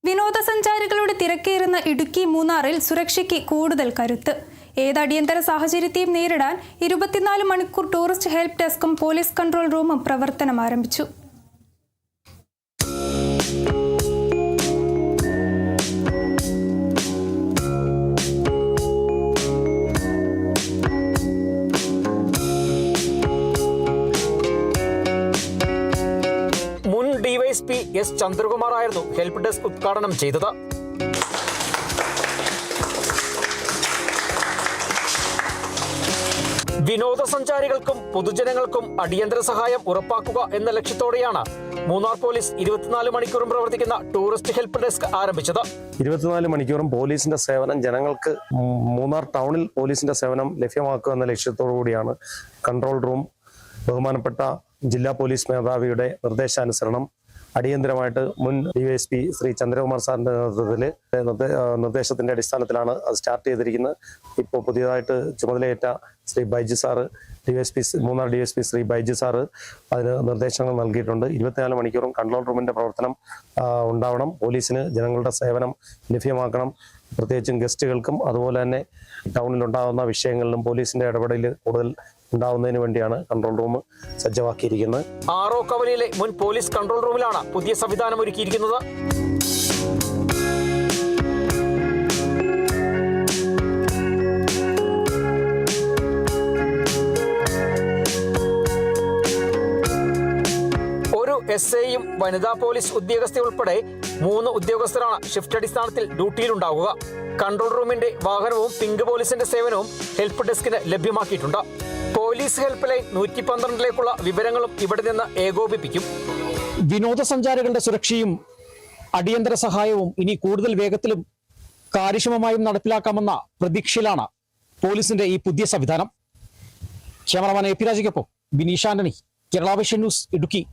വിനോദസഞ്ചാരികളുടെ തിരക്കേറുന്ന ഇടുക്കി മൂന്നാറിൽ സുരക്ഷയ്ക്ക് കൂടുതൽ കരുത്ത്. ഏത് അടിയന്തര സാഹചര്യത്തെയും നേരിടാൻ 24 മണിക്കൂർ ടൂറിസ്റ്റ് ഹെൽപ്പ് ഡെസ്കും പോലീസ് കൺട്രോൾ റൂമും പ്രവർത്തനം ആരംഭിച്ചു. മുൻ ഡിവൈഎസ്പി എസ് ചന്ദ്രകുമാർ ആയിരുന്നു ഹെൽപ്പ് ഡെസ്ക് ഉദ്ഘാടനം ചെയ്തത്. വിനോദസഞ്ചാരികൾക്കും പൊതുജനങ്ങൾക്കും അടിയന്തര സഹായം ഉറപ്പാക്കുക എന്ന ലക്ഷ്യത്തോടെയാണ് മൂന്നാർ പോലീസ് 24 മണിക്കൂറും പ്രവർത്തിക്കുന്ന ടൂറിസ്റ്റ് ഹെൽപ്പ് ഡെസ്ക് ആരംഭിച്ചത്. 24 മണിക്കൂറും പോലീസിന്റെ സേവനം ജനങ്ങൾക്ക് മൂന്നാർ ടൗണിൽ പോലീസിന്റെ സേവനം ലഭ്യമാക്കുക എന്ന ലക്ഷ്യത്തോടു കൂടിയാണ് കൺട്രോൾ റൂം ബഹുമാനപ്പെട്ട ജില്ലാ പോലീസ് മേധാവിയുടെ നിർദ്ദേശാനുസരണം അടിയന്തരമായിട്ട് മുൻ ഡിവൈഎസ്പി ശ്രീ ചന്ദ്രകുമാർ സാറിന്റെ നിർദ്ദേശത്തിന്റെ അടിസ്ഥാനത്തിലാണ് അത് സ്റ്റാർട്ട് ചെയ്തിരിക്കുന്നത്. ഇപ്പോൾ പുതിയതായിട്ട് ചുമതലയേറ്റ Shri Baiju sir Munnar DYSP Shri Baiju sir അതിന് നിർദ്ദേശങ്ങൾ നൽകിയിട്ടുണ്ട്. 24 മണിക്കൂറും കൺട്രോൾ റൂമിന്റെ പ്രവർത്തനം ഉണ്ടാവണം. പോലീസിന് ജനങ്ങളുടെ സേവനം ലഭ്യമാക്കണം. പ്രത്യേകിച്ചും ഗസ്റ്റുകൾക്കും അതുപോലെ തന്നെ ടൗണിലുണ്ടാകുന്ന വിഷയങ്ങളിലും പോലീസിന്റെ ഇടപെടൽ കൂടുതൽ ഉണ്ടാവുന്നതിന് വേണ്ടിയാണ് കൺട്രോൾ റൂം സജ്ജമാക്കിയിരിക്കുന്നത്. ആറോ കവലയിലെ മുൻ പോലീസ് കൺട്രോൾ റൂമിലാണ് പുതിയ സംവിധാനം ഒരുക്കിയിരിക്കുന്നത്. ഒരു SIയും വനിതാ പോലീസ് ഉദ്യോഗസ്ഥ ഉൾപ്പെടെ 3 ഉദ്യോഗസ്ഥരാണ് ഷിഫ്റ്റ് അടിസ്ഥാനത്തിൽ ഡ്യൂട്ടിയിലുണ്ടാവുക. കൺട്രോൾ റൂമിന്റെ വാഹനവും പിങ്ക് പോലീസിന്റെ സേവനവും ഹെൽപ്പ് ഡെസ്കിന് ലഭ്യമാക്കിയിട്ടുണ്ട്. പോലീസ് ഹെൽപ്പ് ലൈൻ 112ലേക്കുള്ള വിവരങ്ങളും ഇവിടെ നിന്ന് ഏകോപിപ്പിക്കും. വിനോദസഞ്ചാരികളുടെ സുരക്ഷയും അടിയന്തര സഹായവും ഇനി കൂടുതൽ വേഗത്തിലും കാര്യക്ഷമമായും നടപ്പിലാക്കാമെന്ന പ്രതീക്ഷയിലാണ് പോലീസിന്റെ ഈ പുതിയ സംവിധാനം. ക്യാമറമാൻ AP രാജയ്ക്കൊപ്പം ബിനീഷ് ആന്റണി, കേരള വിഷൻ ന്യൂസ്, ഇടുക്കി.